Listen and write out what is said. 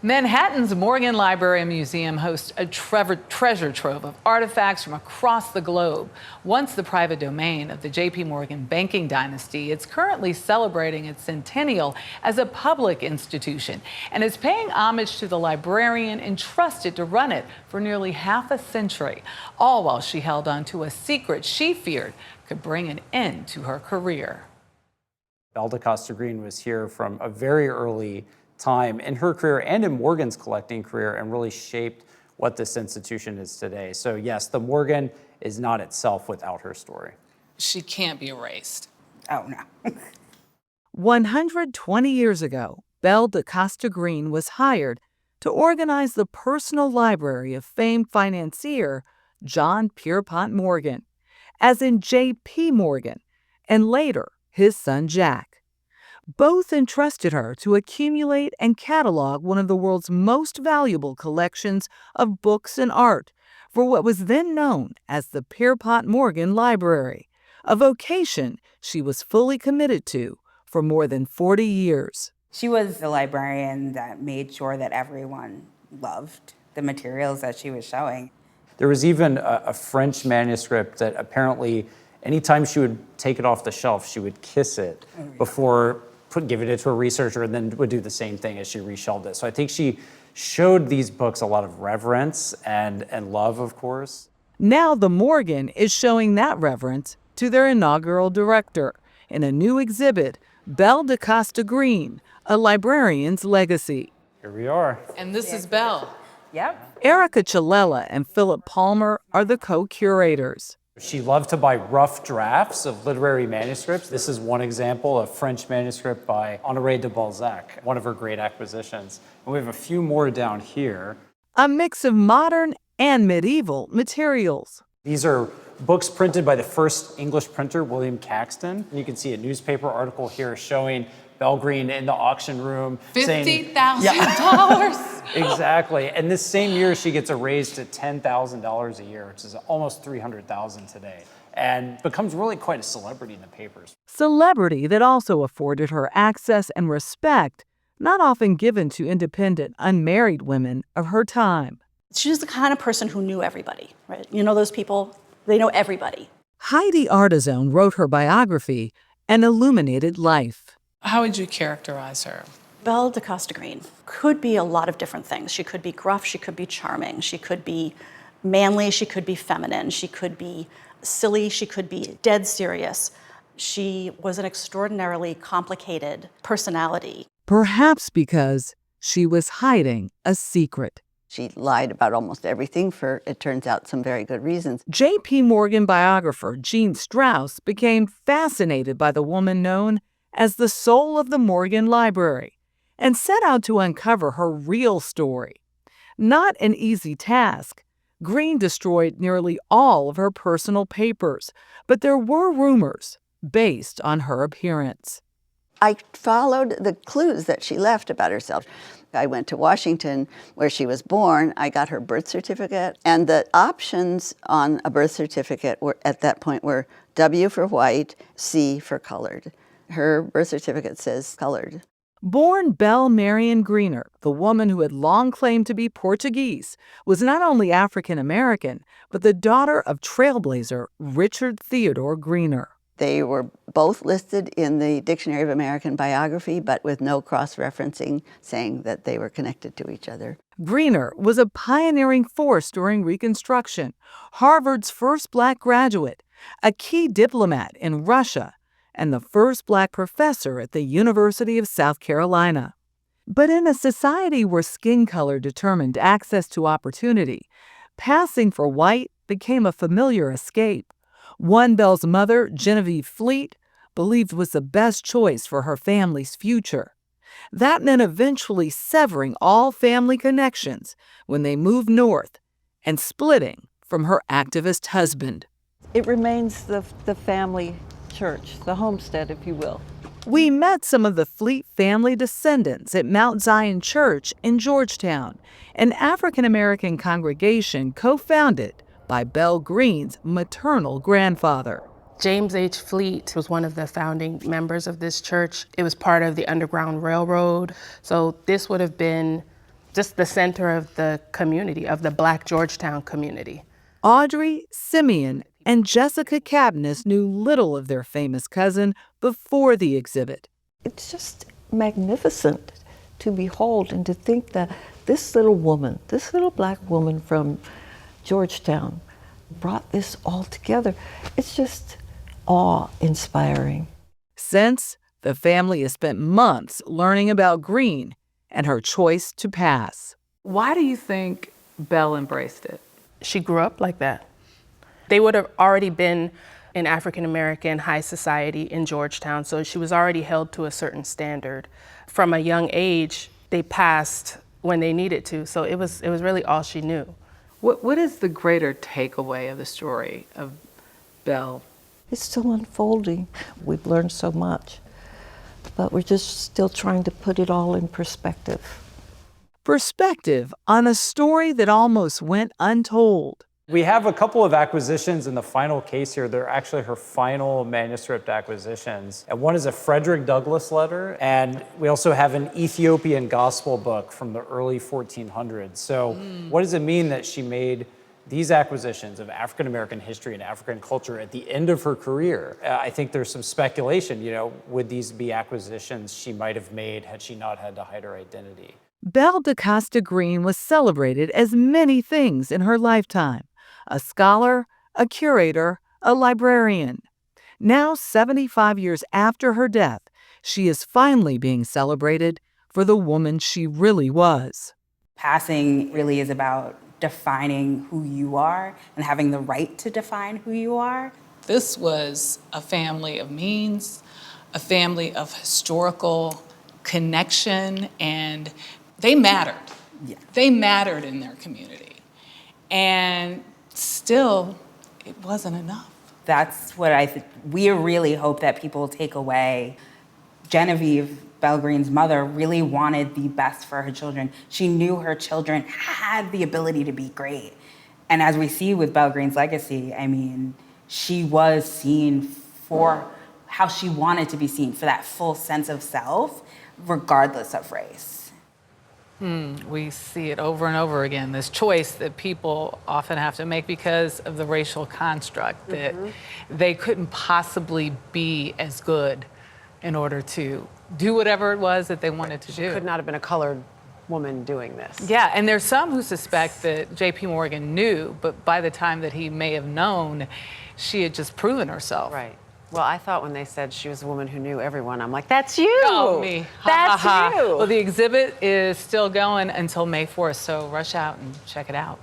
Manhattan's Morgan Library and Museum hosts a treasure trove of artifacts from across the globe. Once the private domain of the J.P. Morgan banking dynasty, it's currently celebrating its centennial as a public institution and is paying homage to the librarian entrusted to run it for nearly half a century, all while she held on to a secret she feared could bring an end to her career. Belle DeCosta Green was here from a very early time in her career and in Morgan's collecting career and really shaped what this institution is today. So yes, the Morgan is not itself without her story. She can't be erased. Oh, no. 120 years ago, Belle DeCosta Green was hired to organize the personal library of famed financier John Pierpont Morgan, as in J.P. Morgan, and later his son Jack. Both entrusted her to accumulate and catalog one of the world's most valuable collections of books and art for what was then known as the Pierpont Morgan Library, a vocation she was fully committed to for more than 40 years. She was the librarian that made sure that everyone loved the materials that she was showing. There was even a French manuscript that apparently anytime she would take it off the shelf, she would kiss it before giving it to a researcher, and then would do the same thing as she reshelved it. So I think she showed these books a lot of reverence and love, of course. Now the Morgan is showing that reverence to their inaugural director in a new exhibit, Belle DeCosta Green, A Librarian's Legacy. Here we are. And this is Belle. Yep. Erica Chilella and Philip Palmer are the co-curators. She loved to buy rough drafts of literary manuscripts. This is one example, a French manuscript by Honoré de Balzac, one of her great acquisitions. And we have a few more down here. A mix of modern and medieval materials. These are books printed by the first English printer, William Caxton. And you can see a newspaper article here showing Belle Green in the auction room $50,000. Exactly. And this same year, she gets a raise to $10,000 a year, which is almost $300,000 today, and becomes really quite a celebrity in the papers. Celebrity that also afforded her access and respect not often given to independent, unmarried women of her time. She was the kind of person who knew everybody, right? You know those people, they know everybody. Heidi Artizone wrote her biography, An Illuminated Life. How would you characterize her? Belle DeCosta Green could be a lot of different things. She could be gruff, she could be charming, she could be manly, she could be feminine, she could be silly, she could be dead serious. She was an extraordinarily complicated personality. Perhaps because she was hiding a secret. She lied about almost everything for, it turns out, some very good reasons. J.P. Morgan biographer Jean Strauss became fascinated by the woman known as the soul of the Morgan Library and set out to uncover her real story. Not an easy task. Green destroyed nearly all of her personal papers, but there were rumors based on her appearance. I followed the clues that she left about herself. I went to Washington, where she was born. I got her birth certificate, and the options on a birth certificate were, at that point, were W for white, C for colored. Her birth certificate says colored. Born Belle Marion Greener, the woman who had long claimed to be Portuguese, was not only African American, but the daughter of trailblazer Richard Theodore Greener. They were both listed in the Dictionary of American Biography, but with no cross-referencing saying that they were connected to each other. Greener was a pioneering force during Reconstruction, Harvard's first Black graduate, a key diplomat in Russia, and the first Black professor at the University of South Carolina. But in a society where skin color determined access to opportunity, passing for white became a familiar escape. One Belle's mother, Genevieve Fleet, believed was the best choice for her family's future. That meant eventually severing all family connections when they moved north and splitting from her activist husband. It remains the family church, the homestead, if you will. We met some of the Fleet family descendants at Mount Zion Church in Georgetown, an African-American congregation co-founded by Belle Green's maternal grandfather. James H. Fleet was one of the founding members of this church. It was part of the Underground Railroad. So this would have been just the center of the community, of the Black Georgetown community. Audrey, Simeon, and Jessica Cabnis knew little of their famous cousin before the exhibit. It's just magnificent to behold and to think that this little woman, this little Black woman from Georgetown, brought this all together. It's just awe-inspiring. Since, the family has spent months learning about Green and her choice to pass. Why do you think Belle embraced it? She grew up like that. They would have already been in African American high society in Georgetown, so she was already held to a certain standard. From a young age, they passed when they needed to, so it was really all she knew. What is the greater takeaway of the story of Belle? It's still unfolding. We've learned so much, but we're just still trying to put it all in perspective. Perspective on a story that almost went untold. We have a couple of acquisitions in the final case here. They're actually her final manuscript acquisitions. And one is a Frederick Douglass letter, and we also have an Ethiopian gospel book from the early 1400s. So what does it mean that she made these acquisitions of African American history and African culture at the end of her career? I think there's some speculation, would these be acquisitions she might have made had she not had to hide her identity? Belle DaCosta Green was celebrated as many things in her lifetime: a scholar, a curator, a librarian. Now, 75 years after her death, she is finally being celebrated for the woman she really was. Passing really is about defining who you are and having the right to define who you are. This was a family of means, a family of historical connection, and they mattered. Yeah. They mattered in their community. And still, it wasn't enough. That's what we really hope that people take away. Genevieve, Belle Green's mother, really wanted the best for her children. She knew her children had the ability to be great. And as we see with Belle Green's legacy, she was seen for how she wanted to be seen, for that full sense of self, regardless of race. We see it over and over again, this choice that people often have to make because of the racial construct, that they couldn't possibly be as good in order to do whatever it was that they wanted to do. Could not have been a colored woman doing this. Yeah, and there's some who suspect that J.P. Morgan knew, but by the time that he may have known, she had just proven herself. Right. Well, I thought when they said she was a woman who knew everyone, I'm like, that's you! Oh, me. That's you! Well, the exhibit is still going until May 4th, so rush out and check it out.